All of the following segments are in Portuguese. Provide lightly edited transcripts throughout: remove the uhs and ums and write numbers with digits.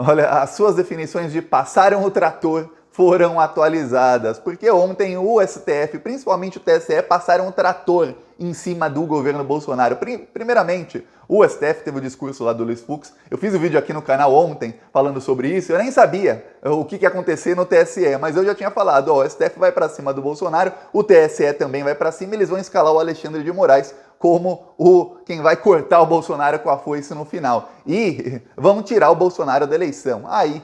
Olha, as suas definições de passaram o trator foram atualizadas, porque ontem o STF, principalmente o TSE, passaram o trator em cima do governo Bolsonaro. Primeiramente, o STF teve o discurso lá do Luiz Fux. Eu fiz o vídeo aqui no canal ontem falando sobre isso. Eu nem sabia o que ia acontecer no TSE, mas eu já tinha falado, ó, o STF vai para cima do Bolsonaro, o TSE também vai para cima, e eles vão escalar o Alexandre de Moraes como quem vai cortar o Bolsonaro com a foice no final. E vão tirar o Bolsonaro da eleição. Aí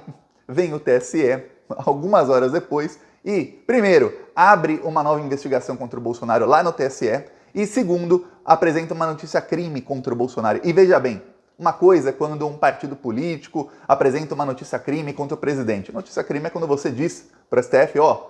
vem o TSE, algumas horas depois, e, primeiro, abre uma nova investigação contra o Bolsonaro lá no TSE, e, segundo, apresenta uma notícia crime contra o Bolsonaro. E veja bem, uma coisa é quando um partido político apresenta uma notícia crime contra o presidente. Notícia crime é quando você diz para o STF, ó,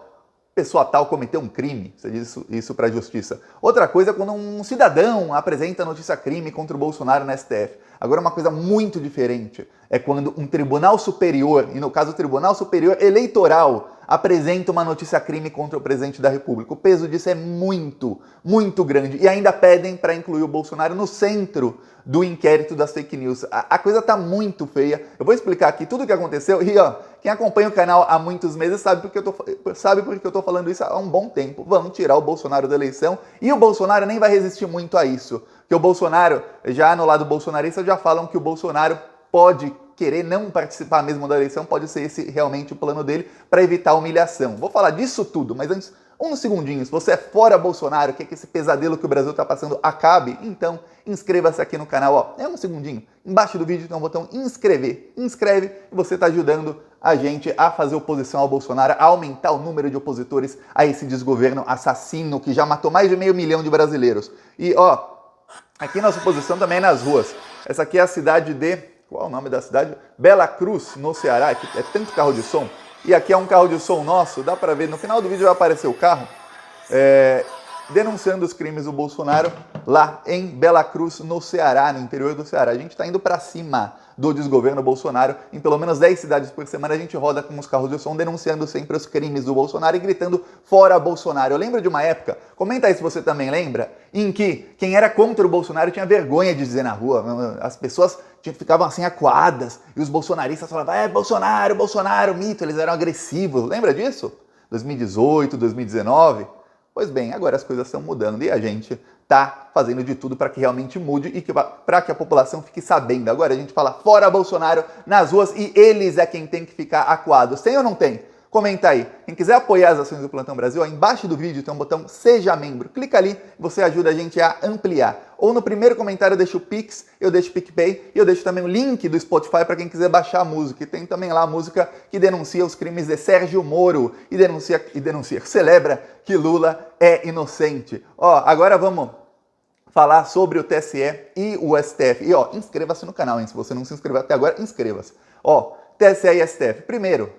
pessoa tal cometeu um crime, você diz isso para a justiça. Outra coisa é quando um cidadão apresenta notícia crime contra o Bolsonaro na STF. Agora, uma coisa muito diferente é quando um tribunal superior, e no caso o Tribunal Superior Eleitoral, apresenta uma notícia crime contra o presidente da República. O peso disso é muito, muito grande. E ainda pedem para incluir o Bolsonaro no centro do inquérito das fake news. A coisa tá muito feia. Eu vou explicar aqui tudo o que aconteceu e, ó, quem acompanha o canal há muitos meses sabe porque eu tô falando isso há um bom tempo. Vamos tirar o Bolsonaro da eleição e o Bolsonaro nem vai resistir muito a isso. Porque o Bolsonaro, já no lado bolsonarista, já falam que o Bolsonaro pode querer não participar mesmo da eleição, pode ser esse realmente o plano dele para evitar a humilhação. Vou falar disso tudo, mas antes, uns segundinhos. Se você é fora Bolsonaro, quer que esse pesadelo que o Brasil está passando acabe, então inscreva-se aqui no canal. Ó, é um segundinho. Embaixo do vídeo tem um botão inscrever. Inscreve e você está ajudando a gente a fazer oposição ao Bolsonaro, a aumentar o número de opositores a esse desgoverno assassino que já matou mais de 500 mil de brasileiros. E, ó, aqui nossa oposição também é nas ruas. Essa aqui é a cidade de... Qual é o nome da cidade? Bela Cruz, no Ceará. Aqui é tanto carro de som. E aqui é um carro de som nosso. Dá pra ver, no final do vídeo vai aparecer o carro. Denunciando os crimes do Bolsonaro lá em Bela Cruz, no Ceará, no interior do Ceará. A gente está indo para cima do desgoverno Bolsonaro. Em pelo menos 10 cidades por semana a gente roda com os carros de som denunciando sempre os crimes do Bolsonaro e gritando fora Bolsonaro. Eu lembro de uma época, comenta aí se você também lembra, em que quem era contra o Bolsonaro tinha vergonha de dizer na rua. As pessoas ficavam assim acuadas e os bolsonaristas falavam, Bolsonaro, Bolsonaro, mito, eles eram agressivos. Lembra disso? 2018, 2019... Pois bem, agora as coisas estão mudando e a gente está fazendo de tudo para que realmente mude e para que a população fique sabendo. Agora a gente fala fora Bolsonaro nas ruas e eles é quem tem que ficar acuados. Tem ou não tem? Comenta aí. Quem quiser apoiar as ações do Plantão Brasil, ó, embaixo do vídeo tem um botão Seja Membro. Clica ali, você ajuda a gente a ampliar. Ou no primeiro comentário eu deixo o Pix, eu deixo o PicPay e eu deixo também o link do Spotify para quem quiser baixar a música. E tem também lá a música que denuncia os crimes de Sérgio Moro e celebra que Lula é inocente. Ó, agora vamos falar sobre o TSE e o STF. E ó, inscreva-se no canal, hein? Se você não se inscreveu até agora, inscreva-se. Ó, TSE e STF. Primeiro,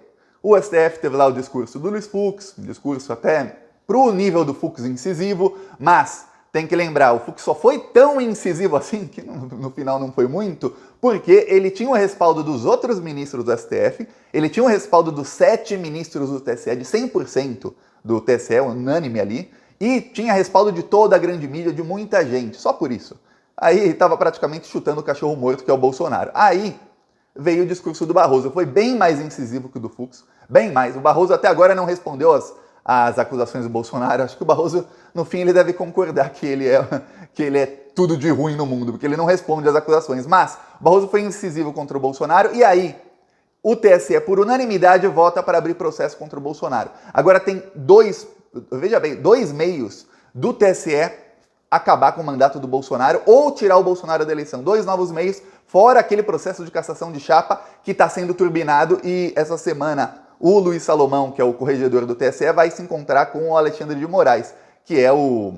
o STF teve lá o discurso do Luiz Fux, um discurso até pro nível do Fux incisivo, mas tem que lembrar, o Fux só foi tão incisivo assim, que no final não foi muito, porque ele tinha o respaldo dos outros ministros do STF, ele tinha o respaldo dos 7 ministros do TSE, de 100% do TSE, unânime ali, e tinha respaldo de toda a grande mídia, de muita gente, só por isso. Aí estava praticamente chutando o cachorro morto, que é o Bolsonaro. Aí veio o discurso do Barroso, foi bem mais incisivo que o do Fux, bem mais. O Barroso até agora não respondeu às acusações do Bolsonaro. Acho que o Barroso, no fim, ele deve concordar que ele é tudo de ruim no mundo, porque ele não responde às acusações. Mas o Barroso foi incisivo contra o Bolsonaro e aí o TSE, por unanimidade, vota para abrir processo contra o Bolsonaro. Agora tem dois meios do TSE acabar com o mandato do Bolsonaro ou tirar o Bolsonaro da eleição. 2 novos meios, fora aquele processo de cassação de chapa que está sendo turbinado e essa semana o Luiz Salomão, que é o corregedor do TSE, vai se encontrar com o Alexandre de Moraes, que é o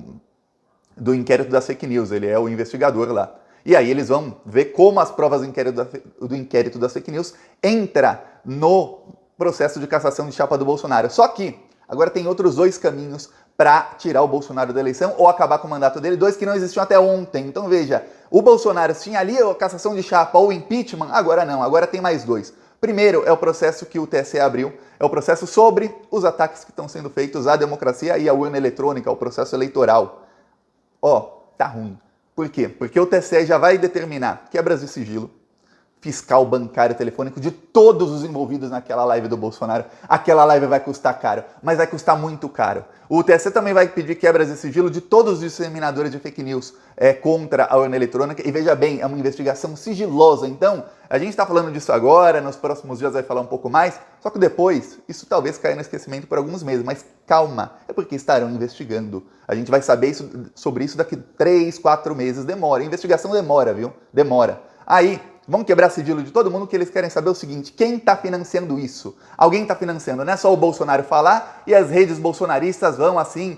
do inquérito das fake news, ele é o investigador lá. E aí eles vão ver como as provas do inquérito das fake news entra no processo de cassação de chapa do Bolsonaro. Só que agora tem outros 2 caminhos para tirar o Bolsonaro da eleição ou acabar com o mandato dele, 2 que não existiam até ontem. Então veja, o Bolsonaro tinha ali a cassação de chapa ou impeachment, agora não, agora tem mais 2. Primeiro é o processo que o TSE abriu, é o processo sobre os ataques que estão sendo feitos à democracia e à urna eletrônica, o processo eleitoral. Ó, tá ruim. Por quê? Porque o TSE já vai determinar quebras de sigilo, fiscal, bancário, telefônico de todos os envolvidos naquela live do Bolsonaro. Aquela live vai custar caro, mas vai custar muito caro. O TSE também vai pedir quebras de sigilo de todos os disseminadores de fake news contra a urna eletrônica. E veja bem, é uma investigação sigilosa. Então, a gente está falando disso agora, nos próximos dias vai falar um pouco mais, só que depois, isso talvez caia no esquecimento por alguns meses, mas calma, é porque estarão investigando. A gente vai saber sobre isso daqui 3, 4 meses, demora. A investigação demora, viu? Demora. Aí, vão quebrar sigilo de todo mundo, que eles querem saber o seguinte: quem está financiando isso? Alguém está financiando, não é só o Bolsonaro falar e as redes bolsonaristas vão assim,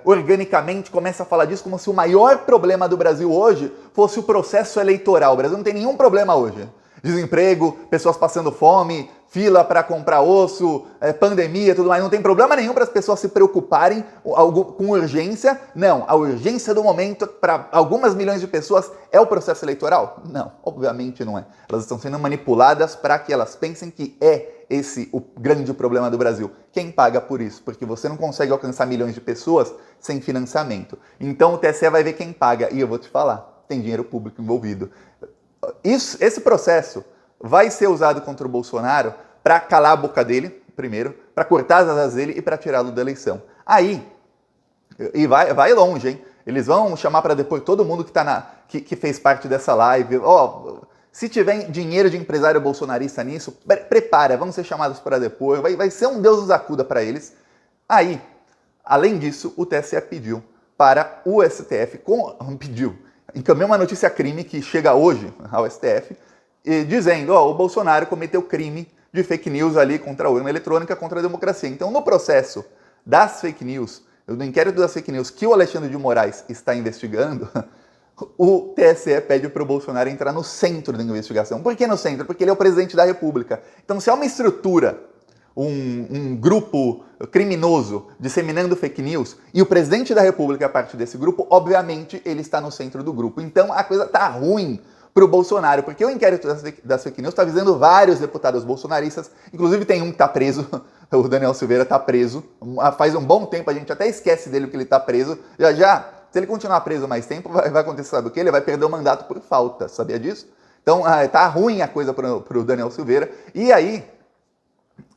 organicamente, começam a falar disso como se o maior problema do Brasil hoje fosse o processo eleitoral. O Brasil não tem nenhum problema hoje. Desemprego, pessoas passando fome, fila para comprar osso, pandemia, tudo mais. Não tem problema nenhum para as pessoas se preocuparem com urgência. Não, a urgência do momento para algumas milhões de pessoas é o processo eleitoral? Não, obviamente não é. Elas estão sendo manipuladas para que elas pensem que é esse o grande problema do Brasil. Quem paga por isso? Porque você não consegue alcançar milhões de pessoas sem financiamento. Então o TSE vai ver quem paga. E eu vou te falar, tem dinheiro público envolvido. Esse processo vai ser usado contra o Bolsonaro para calar a boca dele, primeiro, para cortar as asas dele e para tirá-lo da eleição. Aí, e vai longe, hein? Eles vão chamar para depor todo mundo que fez parte dessa live. Se tiver dinheiro de empresário bolsonarista nisso, prepara, vão ser chamados para depor, vai ser um Deus nos acuda para eles. Aí, além disso, o TSE pediu para o STF, encaminhou uma notícia crime que chega hoje ao STF, dizendo, o Bolsonaro cometeu crime de fake news ali contra a urna eletrônica, contra a democracia. Então, no processo das fake news, no inquérito das fake news que o Alexandre de Moraes está investigando, o TSE pede para o Bolsonaro entrar no centro da investigação. Por que no centro? Porque ele é o presidente da República. Então, se há uma estrutura, um grupo criminoso disseminando fake news e o presidente da República é parte desse grupo, obviamente ele está no centro do grupo. Então a coisa tá ruim para o Bolsonaro, porque o inquérito das fake news está visando vários deputados bolsonaristas, inclusive tem um que está preso, o Daniel Silveira está preso, faz um bom tempo, a gente até esquece dele porque ele está preso, já, se ele continuar preso mais tempo, vai acontecer, sabe o quê? Ele vai perder o mandato por falta, sabia disso? Então tá ruim a coisa para o Daniel Silveira, e aí,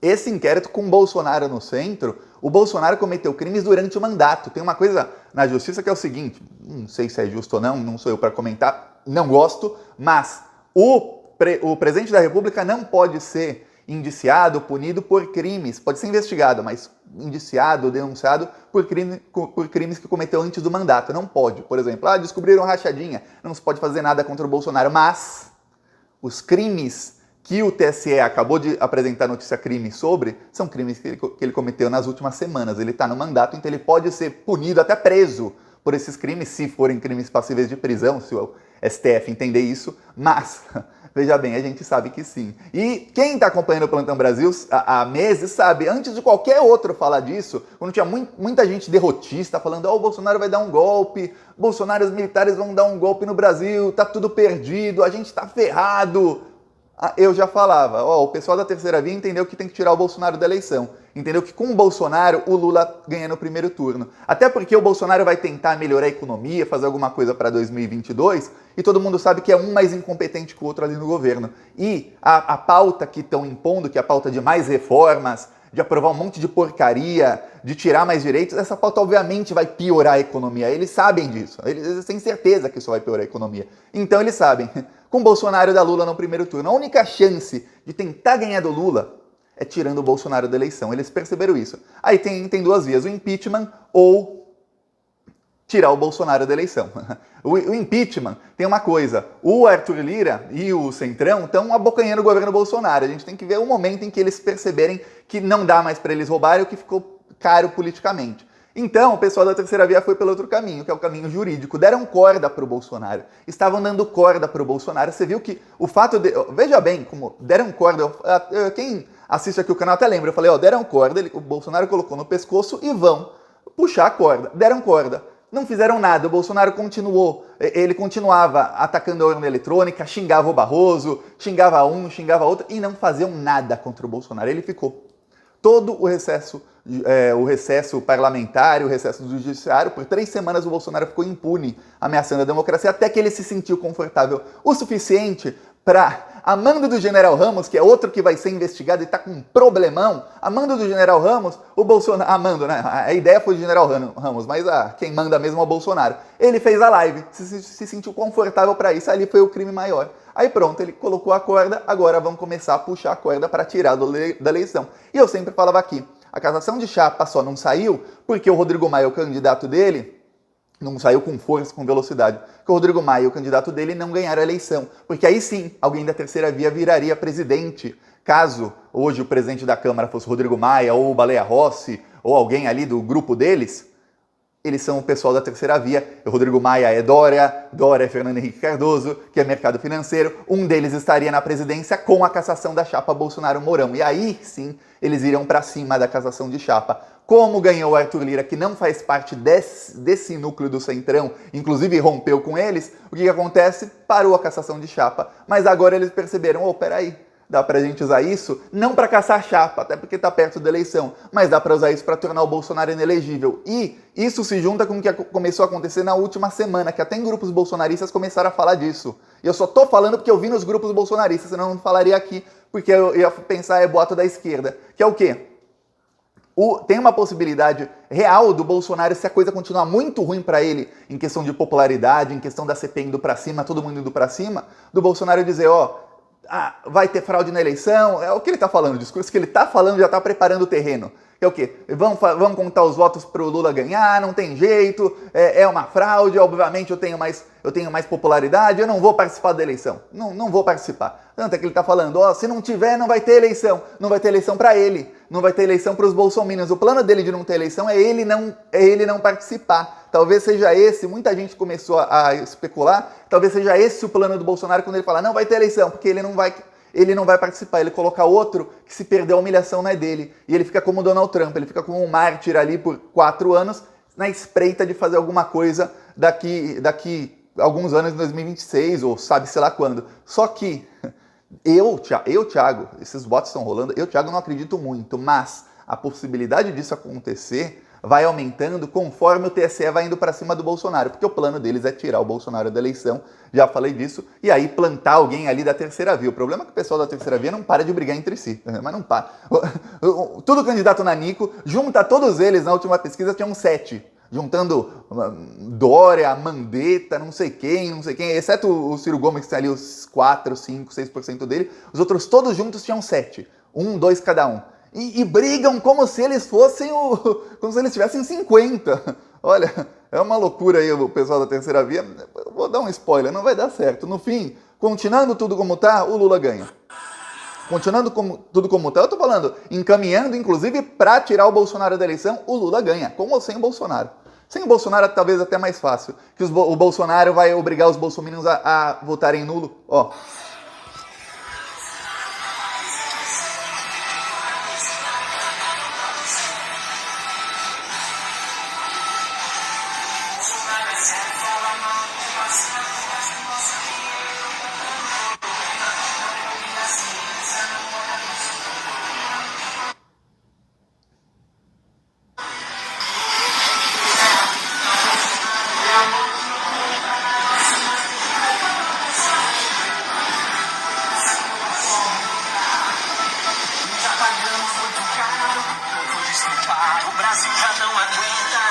esse inquérito com o Bolsonaro no centro, o Bolsonaro cometeu crimes durante o mandato. Tem uma coisa na justiça que é o seguinte, não sei se é justo ou não sou eu para comentar, não gosto, mas o presidente da República não pode ser indiciado, punido por crimes, pode ser investigado, mas indiciado, denunciado por crimes que cometeu antes do mandato. Não pode, por exemplo, descobriram rachadinha, não se pode fazer nada contra o Bolsonaro, mas os crimes que o TSE acabou de apresentar notícia crime sobre, são crimes que ele cometeu nas últimas semanas. Ele está no mandato, então ele pode ser punido, até preso, por esses crimes, se forem crimes passíveis de prisão, se o STF entender isso, mas, veja bem, a gente sabe que sim. E quem está acompanhando o Plantão Brasil há meses sabe, antes de qualquer outro falar disso, quando tinha muita gente derrotista falando, o Bolsonaro vai dar um golpe, Bolsonaro e os militares vão dar um golpe no Brasil, tá tudo perdido, a gente tá ferrado. Eu já falava, o pessoal da terceira via entendeu que tem que tirar o Bolsonaro da eleição. Entendeu que com o Bolsonaro, o Lula ganha no primeiro turno. Até porque o Bolsonaro vai tentar melhorar a economia, fazer alguma coisa para 2022, e todo mundo sabe que é um mais incompetente que o outro ali no governo. E a pauta que estão impondo, que é a pauta de mais reformas, de aprovar um monte de porcaria, de tirar mais direitos, essa pauta obviamente vai piorar a economia. Eles sabem disso, eles têm certeza que isso vai piorar a economia. Então eles sabem, com Bolsonaro e da Lula no primeiro turno, a única chance de tentar ganhar do Lula é tirando o Bolsonaro da eleição. Eles perceberam isso. Aí tem duas vias, o impeachment ou tirar o Bolsonaro da eleição. O impeachment tem uma coisa, o Arthur Lira e o Centrão estão abocanhando o governo Bolsonaro. A gente tem que ver o momento em que eles perceberem que não dá mais para eles roubarem, o que ficou caro politicamente. Então, o pessoal da terceira via foi pelo outro caminho, que é o caminho jurídico. Deram corda para o Bolsonaro. Estavam dando corda para o Bolsonaro. Você viu que o fato de... Veja bem como deram corda... Quem assiste aqui o canal até lembra. Eu falei, deram corda, o Bolsonaro colocou no pescoço e vão puxar a corda. Deram corda. Não fizeram nada. O Bolsonaro continuou. Ele continuava atacando a urna eletrônica, xingava o Barroso, xingava um, xingava outro, e não faziam nada contra o Bolsonaro. Ele ficou todo o recesso parlamentar, o recesso do judiciário, por 3 semanas o Bolsonaro ficou impune, ameaçando a democracia, até que ele se sentiu confortável o suficiente para A mando do General Ramos, que é outro que vai ser investigado e tá com um problemão, a mando do General Ramos, o Bolsonaro... A mando, né? A ideia foi do General Ramos, mas quem manda mesmo é o Bolsonaro. Ele fez a live, se sentiu confortável para isso, ali foi o crime maior. Aí pronto, ele colocou a corda, agora vamos começar a puxar a corda para tirar da eleição. E eu sempre falava aqui, a cassação de chapa só não saiu porque o Rodrigo Maia, o candidato dele, não saiu com força, com velocidade. Porque o Rodrigo Maia, o candidato dele, não ganharam a eleição. Porque aí sim, alguém da terceira via viraria presidente. Caso hoje o presidente da Câmara fosse o Rodrigo Maia, ou o Baleia Rossi, ou alguém ali do grupo deles, eles são o pessoal da terceira via. O Rodrigo Maia é Dória é Fernando Henrique Cardoso, que é mercado financeiro. Um deles estaria na presidência com a cassação da chapa Bolsonaro-Mourão. E aí sim, eles iriam para cima da cassação de chapa. Como ganhou o Arthur Lira, que não faz parte desse núcleo do Centrão, inclusive rompeu com eles, o que acontece? Parou a cassação de chapa. Mas agora eles perceberam, peraí, dá pra gente usar isso não para caçar chapa, até porque tá perto da eleição, mas dá para usar isso para tornar o Bolsonaro inelegível. E isso se junta com o que começou a acontecer na última semana, que até em grupos bolsonaristas começaram a falar disso. E eu só tô falando porque eu vi nos grupos bolsonaristas, senão eu não falaria aqui, porque eu ia pensar é boato da esquerda. Que é o quê? Tem uma possibilidade real do Bolsonaro, se a coisa continuar muito ruim para ele, em questão de popularidade, em questão da CPI indo para cima, todo mundo indo para cima, do Bolsonaro dizer, vai ter fraude na eleição, é o que ele está falando, o discurso que ele está falando já está preparando o terreno. Que é o quê? Vamos contar os votos para o Lula ganhar, não tem jeito, é uma fraude, obviamente eu tenho mais popularidade, eu não vou participar da eleição, não vou participar. Tanto é que ele está falando, se não tiver, não vai ter eleição para ele, não vai ter eleição para os bolsominions. O plano dele de não ter eleição é ele não participar. Talvez seja esse, muita gente começou a especular, talvez seja esse o plano do Bolsonaro quando ele fala, não vai ter eleição, porque ele não vai participar, ele coloca outro que se perder a humilhação não é dele. E ele fica como o Donald Trump, ele fica como um mártir ali por 4 anos, na espreita de fazer alguma coisa daqui alguns anos, em 2026, ou sabe-se lá quando. Só que eu, Thiago, esses boatos estão rolando, eu, Thiago, não acredito muito, mas a possibilidade disso acontecer vai aumentando conforme o TSE vai indo para cima do Bolsonaro, porque o plano deles é tirar o Bolsonaro da eleição, já falei disso, e aí plantar alguém ali da terceira via. O problema é que o pessoal da terceira via não para de brigar entre si, mas não para. Tudo candidato nanico, junta todos eles, na última pesquisa tinham 7, juntando Dória, Mandetta, não sei quem, exceto o Ciro Gomes, que tem ali os 4, 5, 6% dele, os outros todos juntos tinham 7, 1, 2 cada um. E brigam como se eles fossem como se eles tivessem 50. Olha, é uma loucura aí o pessoal da terceira via. Eu vou dar um spoiler, não vai dar certo. No fim, continuando tudo como tá, o Lula ganha. Continuando tudo como tá, eu tô falando, encaminhando inclusive para tirar o Bolsonaro da eleição, o Lula ganha, com ou sem o Bolsonaro. Sem o Bolsonaro talvez até mais fácil, que o Bolsonaro vai obrigar os bolsominions a votarem nulo. O Brasil já não aguenta.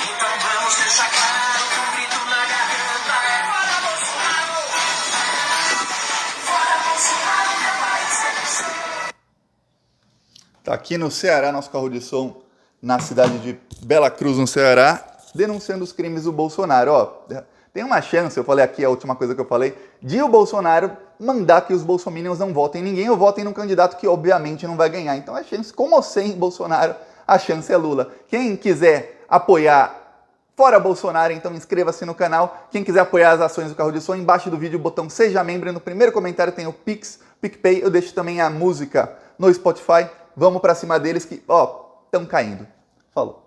Então vamos deixar claro que um grito na garganta é fora Bolsonaro! Fora Bolsonaro, meu país é do. Tá aqui no Ceará, nosso carro de som, na cidade de Bela Cruz, no Ceará, denunciando os crimes do Bolsonaro. Tem uma chance, eu falei aqui a última coisa que eu falei, de o Bolsonaro mandar que os bolsominions não votem em ninguém ou votem num candidato que obviamente não vai ganhar. Então a chance, como sem Bolsonaro, a chance é Lula. Quem quiser apoiar fora Bolsonaro, então inscreva-se no canal. Quem quiser apoiar as ações do Carro de Som, embaixo do vídeo o botão Seja Membro. No primeiro comentário tem o Pix, PicPay. Eu deixo também a música no Spotify. Vamos pra cima deles que, estão caindo. Falou.